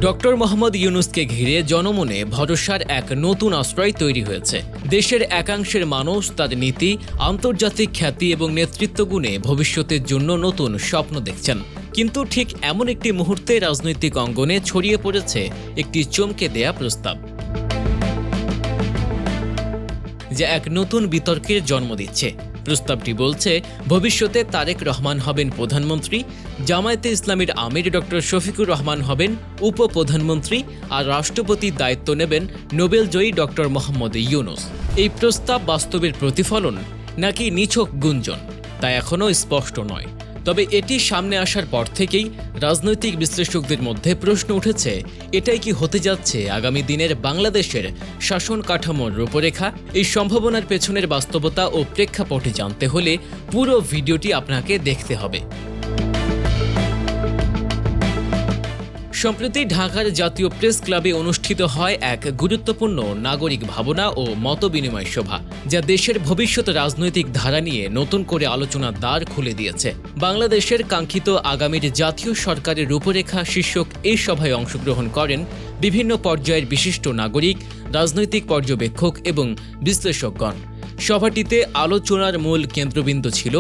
Doctor Mohammad ইউনূসকে ঘিরে জনমনে ভরসার এক নতুন আশ্রয় তৈরি হয়েছে। দেশের একাংশের মানুষ তার নীতি, আন্তর্জাতিক খ্যাতি এবং নেতৃত্ব গুণে ভবিষ্যতের জন্য নতুন স্বপ্ন দেখছেন। কিন্তু ঠিক এমন একটি মুহূর্তে রাজনৈতিক অঙ্গনে ছড়িয়ে পড়েছে একটি চমকে দেয়া প্রস্তাব, যা এক নতুন বিতর্কের জন্ম দিচ্ছে। প্রস্তাবটি বলছে, ভবিষ্যতে তারেক রহমান হবেন প্রধানমন্ত্রী, জামায়াতে ইসলামীর আমির ডক্টর শফিকুর রহমান হবেন উপপ্রধানমন্ত্রী, আর রাষ্ট্রপতির দায়িত্ব নেবেন নোবেলজয়ী ডক্টর মোহাম্মদ ইউনূস। এই প্রস্তাব বাস্তবের প্রতিফলন নাকি নিছক গুঞ্জন, তা এখনও স্পষ্ট নয়। তবে এটি সামনে আসার পর থেকেই রাজনৈতিক বিশ্লেষকদের মধ্যে প্রশ্ন উঠেছে, এটাই কি হতে যাচ্ছে আগামী দিনের বাংলাদেশের শাসন কাঠামোর রূপরেখা? এই সম্ভাবনার পেছনের বাস্তবতা ও প্রেক্ষাপটে জানতে হলে পুরো ভিডিওটি আপনাকে দেখতে হবে। সম্প্রতি ঢাকার জাতীয় প্রেস ক্লাবে অনুষ্ঠিত হয় এক গুরুত্বপূর্ণ নাগরিক ভাবনা ও মতবিনিময় সভা, যা দেশের ভবিষ্যৎ রাজনৈতিক ধারা নিয়ে নতুন করে আলোচনার দ্বার খুলে দিয়েছে। বাংলাদেশের কাঙ্ক্ষিত আগামীর জাতীয় সরকারের রূপরেখা শীর্ষক এই সভায় অংশগ্রহণ করেন বিভিন্ন পর্যায়ের বিশিষ্ট নাগরিক, রাজনৈতিক পর্যবেক্ষক এবং বিশ্লেষকগণ। সভাটিতে আলোচনার মূল কেন্দ্রবিন্দু ছিল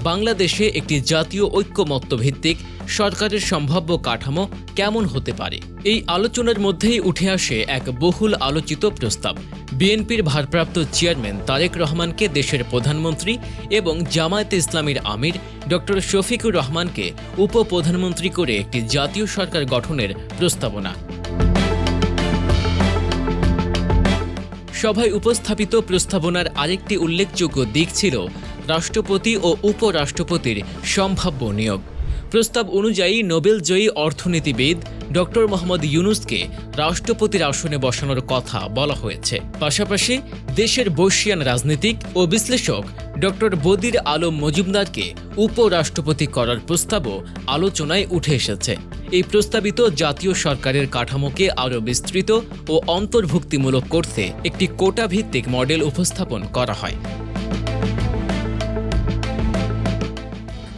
বাংলাদেশে একটি জাতীয় ঐক্যমত্য ভিত্তিক সরকারের সম্ভাব্য কাঠামো কেমন হতে পারে। এই আলোচনার মধ্যেই উঠে আসে এক বহুল আলোচিত প্রস্তাব, বিএনপির ভারপ্রাপ্ত চেয়ারম্যান তারেক রহমানকে দেশের প্রধানমন্ত্রী এবং জামায়াতে ইসলামীর আমির ডক্টর শফিকুর রহমানকে উপপ্রধানমন্ত্রী করে একটি জাতীয় সরকার গঠনের প্রস্তাবনা। সভায় উপস্থাপিত প্রস্তাবনার আরেকটি উল্লেখযোগ্য দিক ছিল রাষ্ট্রপতি ও উপরাষ্ট্রপতির সম্ভাব্য নিয়োগ। প্রস্তাব অনুযায়ী নোবেলজয়ী অর্থনীতিবিদ ডক্টর মোহাম্মদ ইউনূসকে রাষ্ট্রপতির আসনে বসানোর কথা বলা হয়েছে। পাশাপাশি দেশের বর্ষীয়ান রাজনীতিক ও বিশ্লেষক ডক্টর বদির আলম মজুমদারকে উপরাষ্ট্রপতি করার প্রস্তাবও আলোচনায় উঠে এসেছে। এই প্রস্তাবিত জাতীয় সরকারের কাঠামোকে আরও বিস্তৃত ও অন্তর্ভুক্তিমূলক করতে একটি কোটা ভিত্তিক মডেল উপস্থাপন করা হয়,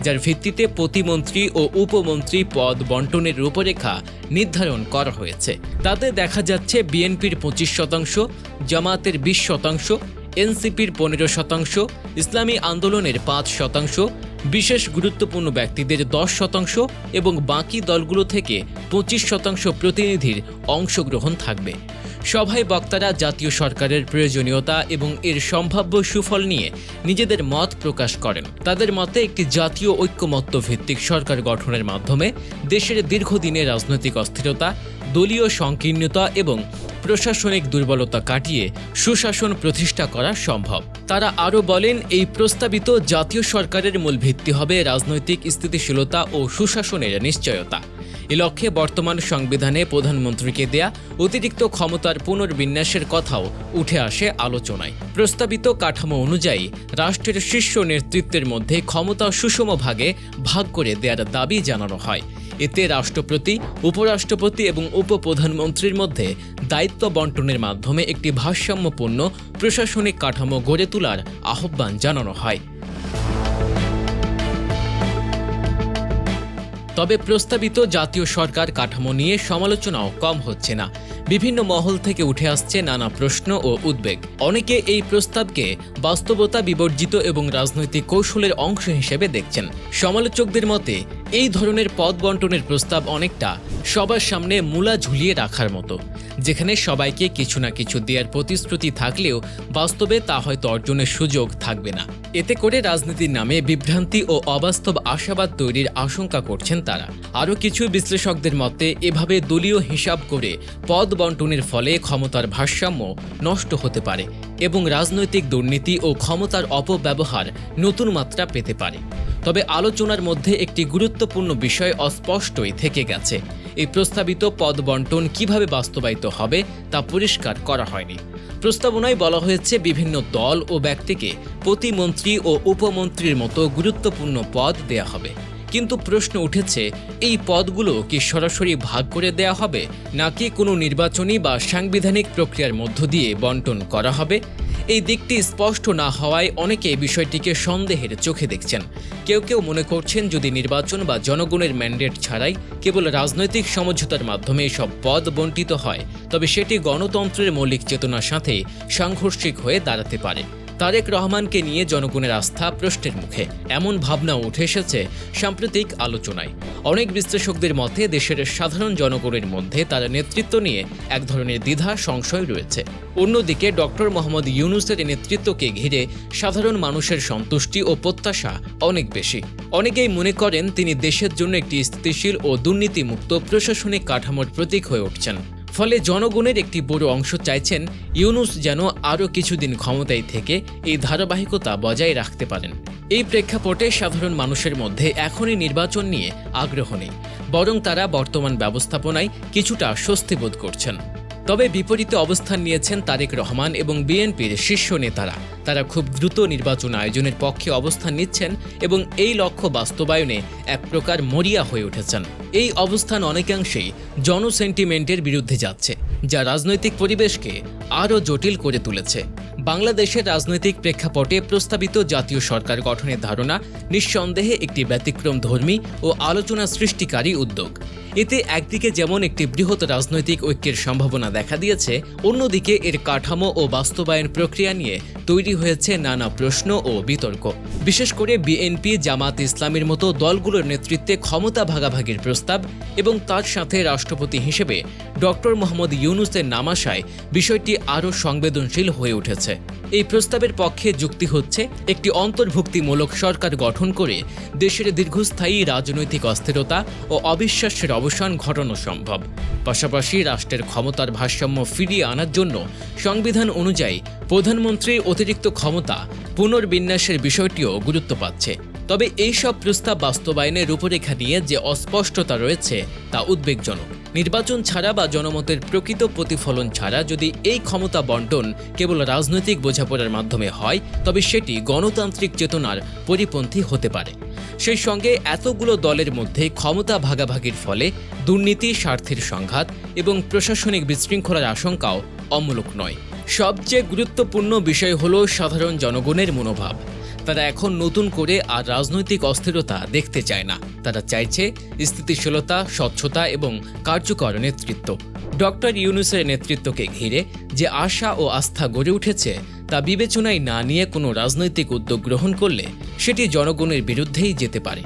যার ভিত্তিতে প্রতিমন্ত্রী ও উপমন্ত্রী পদ বন্টনের রূপরেখা নির্ধারণ করা হয়েছে। তাতে দেখা যাচ্ছে বিএনপির 25%, জামায়াতের 20%, এনসিপির 15%, ইসলামী আন্দোলনের 5%, বিশেষ গুরুত্বপূর্ণ ব্যক্তিদের 10% এবং বাকি দলগুলো থেকে 25% প্রতিনিধির অংশগ্রহণ থাকবে। সভায় বক্তারা জাতীয় সরকারের প্রয়োজনীয়তা এবং এর সম্ভাব্য সুফল নিয়ে নিজেদের মত প্রকাশ করেন। তাদের মতে একটি জাতীয় ঐক্যমত্য ভিত্তিক সরকার গঠনের মাধ্যমে দেশের দীর্ঘদিনের রাজনৈতিক অস্থিরতা, দলীয় সংকীর্ণতা এবং প্রশাসনিক দুর্বলতা কাটিয়ে সুশাসন প্রতিষ্ঠা করা সম্ভব। তারা আরও বলেন, এই প্রস্তাবিত জাতীয় সরকারের মূল ভিত্তি হবে রাজনৈতিক স্থিতিশীলতা ও সুশাসনের নিশ্চয়তা। এ লক্ষ্যে বর্তমান সংবিধানে প্রধানমন্ত্রীকে দেয়া অতিরিক্ত ক্ষমতার পুনর্বিন্যাসের কথাও উঠে আসে আলোচনায়। প্রস্তাবিত কাঠামো অনুযায়ী রাষ্ট্রের শীর্ষ নেতৃত্বের মধ্যে ক্ষমতা সুষম ভাগে ভাগ করে দেওয়ার দাবি জানানো হয়। এতে রাষ্ট্রপতি, উপরাষ্ট্রপতি এবং উপপ্রধানমন্ত্রীর মধ্যে দায়িত্ব বন্টনের মাধ্যমে একটি ভারসাম্যপূর্ণ প্রশাসনিক কাঠামো গড়ে তোলার আহ্বান জানানো হয়। তবে প্রস্তাবিত জাতীয় সরকার কাঠামো নিয়ে সমালোচনাও কম হচ্ছে না। বিভিন্ন মহল থেকে উঠে আসছে নানা প্রশ্ন ও উদ্বেগ। অনেকে এই প্রস্তাবকে বাস্তবতা বিবর্জিত এবং রাজনৈতিক কৌশলের অংশ হিসেবে দেখছেন। সমালোচকদের মতে এই ধরনের পদ বন্টনের প্রস্তাব অনেকটা সবার সামনে মূলা ঝুলিয়ে রাখার মতো, যেখানে সবাইকে কিছু না কিছু দেওয়ার প্রতিশ্রুতি থাকলেও বাস্তবে তা হয়তো অর্জনের সুযোগ থাকবে না। এতে করে রাজনীতির নামে বিভ্রান্তি ও অবাস্তব আশাবাদ তৈরির আশঙ্কা করছেন তারা। আরও কিছু বিশ্লেষকদের মতে এভাবে দলীয় হিসাব করে পদ বন্টনের ফলে ক্ষমতার ভারসাম্য নষ্ট হতে পারে এবং রাজনৈতিক দুর্নীতি ও ক্ষমতার অপব্যবহার নতুন মাত্রা পেতে পারে। তবে আলোচনার মধ্যে একটি গুরুত্বপূর্ণ বিষয় অস্পষ্টই থেকে গেছে। এই প্রস্তাবিত পদ বন্টন কিভাবে বাস্তবায়িত হবে তা পরিষ্কার করা হয়নি। প্রস্তাবনায় বলা হয়েছে বিভিন্ন দল ও ব্যক্তিকে প্রতিমন্ত্রী ও উপমন্ত্রীর মতো গুরুত্বপূর্ণ পদ দেয়া হবে। কিন্তু প্রশ্ন উঠেছে, এই পদগুলো কি সরাসরি ভাগ করে দেয়া হবে নাকি কোনো নির্বাচনী বা সাংবিধানিক প্রক্রিয়ার মধ্য দিয়ে বন্টন করা হবে? এই দিকটি স্পষ্ট না হওয়ায় অনেকে বিষয়টিকে সন্দেহের চোখে দেখছেন। কেউ কেউ মনে করছেন যদি নির্বাচন বা জনগণের ম্যান্ডেট ছাড়াই কেবল রাজনৈতিক সমঝোতার মাধ্যমে এসব পদ বণ্টিত হয়, তবে সেটি গণতন্ত্রের মৌলিক চেতনার সাথে সাংঘর্ষিক হয়ে দাঁড়াতে পারে। তারেক রহমানকে নিয়ে জনগণের আস্থা প্রশ্নের মুখে, এমন ভাবনা উঠে এসেছে সাম্প্রতিক আলোচনায়। অনেক বিশ্লেষকদের মতে দেশের সাধারণ জনগণের মধ্যে তার নেতৃত্ব নিয়ে এক ধরনের দ্বিধা সংশয় রয়েছে। অন্যদিকে ডক্টর মোহাম্মদ ইউনূসের নেতৃত্বকে ঘিরে সাধারণ মানুষের সন্তুষ্টি ও প্রত্যাশা অনেক বেশি। অনেকেই মনে করেন তিনি দেশের জন্য একটি স্থিতিশীল ও দুর্নীতিমুক্ত প্রশাসনিক কাঠামোর প্রতীক হয়ে উঠছেন। ফলে জনগণের একটি বড় অংশ চাইছেন ইউনূস যেন আরও কিছুদিন ক্ষমতায় থেকে এই ধারাবাহিকতা বজায় রাখতে পারেন। এই প্রেক্ষাপটে সাধারণ মানুষের মধ্যে এখনই নির্বাচন নিয়ে আগ্রহ নেই, বরং তারা বর্তমান ব্যবস্থাপনায় কিছুটা স্বস্তি বোধ করছেন। তবে বিপরীতে অবস্থান নিয়েছেন তারেক রহমান এবং বিএনপির শীর্ষ নেতারা। তারা খুব দ্রুত নির্বাচন আয়োজনের পক্ষে অবস্থান নিচ্ছেন এবং এই লক্ষ্য বাস্তবায়নে এক প্রকার মরিয়া হয়ে উঠেছেন। এই অবস্থান অনেকাংশেই জনসেন্টিমেন্টের বিরুদ্ধে যাচ্ছে, যা রাজনৈতিক পরিবেশকে আরও জটিল করে তুলেছে। বাংলাদেশের রাজনৈতিক প্রেক্ষাপটে প্রস্তাবিত জাতীয় সরকার গঠনের ধারণা নিঃসন্দেহে একটি ব্যতিক্রমধর্মী ও আলোচনা সৃষ্টিকারী উদ্যোগ। এতে একদিকে যেমন একটি বৃহৎ রাজনৈতিক ঐক্যের সম্ভাবনা দেখা দিয়েছে, অন্যদিকে এর কাঠামো ও বাস্তবায়ন প্রক্রিয়া নিয়ে তৈরি হয়েছে নানা প্রশ্ন ও বিতর্ক। বিশেষ করে বিএনপি, জামাত ইসলামের মতো দলগুলোর নেতৃত্বে ক্ষমতা ভাগাভাগির প্রস্তাব এবং তার সাথে রাষ্ট্রপতি হিসেবে ডক্টর মোহাম্মদ ইউনূসের নাম আসায় বিষয়টি আরও সংবেদনশীল হয়ে উঠেছে। এই প্রস্তাবের পক্ষে যুক্তি হচ্ছে একটি অন্তর্ভুক্তিমূলক সরকার গঠন করে দেশের দীর্ঘস্থায়ী রাজনৈতিক অস্থিরতা ও অবিশ্বাসের অবসান ঘটানো সম্ভব। পাশাপাশি রাষ্ট্রের ক্ষমতার ভারসাম্য ফিরিয়ে আনার জন্য সংবিধান অনুযায়ী প্রধানমন্ত্রীর অতিরিক্ত ক্ষমতা পুনর্বিন্যাসের বিষয়টিও গুরুত্ব পাচ্ছে। তবে এই সব প্রস্তাব বাস্তবায়নের রূপরেখা নিয়ে যে অস্পষ্টতা রয়েছে তা উদ্বেগজনক। নির্বাচন ছাড়া বা জনমতের প্রকৃত প্রতিফলন ছাড়া যদি এই ক্ষমতা বণ্টন কেবল রাজনৈতিক বোঝাপড়ার মাধ্যমে হয়, তবে সেটি গণতান্ত্রিক চেতনার পরিপন্থী হতে পারে। সেই সঙ্গে এতগুলো দলের মধ্যে ক্ষমতা ভাগাভাগির ফলে দুর্নীতি, স্বার্থের সংঘাত এবং প্রশাসনিক বিশৃঙ্খলার আশঙ্কাও অমূলক নয়। সবচেয়ে গুরুত্বপূর্ণ বিষয় হল সাধারণ জনগণের মনোভাব। তারা এখন নতুন করে আর রাজনৈতিক অস্থিরতা দেখতে চায় না। তারা চাইছে স্থিতিশীলতা, স্বচ্ছতা এবং কার্যকর নেতৃত্ব। ডক্টর ইউনূসের নেতৃত্বকে ঘিরে যে আশা ও আস্থা গড়ে উঠেছে তা বিবেচনায় না নিয়ে কোনো রাজনৈতিক উদ্যোগ গ্রহণ করলে সেটি জনগণের বিরুদ্ধেই যেতে পারে।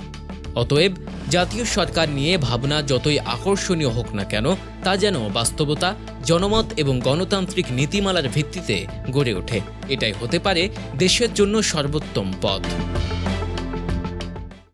অতএব জাতীয় সরকার নিয়ে ভাবনা যতই আকর্ষণীয় হোক না কেন, তা যেন বাস্তবতা, জনমত এবং গণতান্ত্রিক নীতিমালার ভিত্তিতে গড়ে ওঠে। এটাই হতে পারে দেশের জন্য সর্বোত্তম পথ।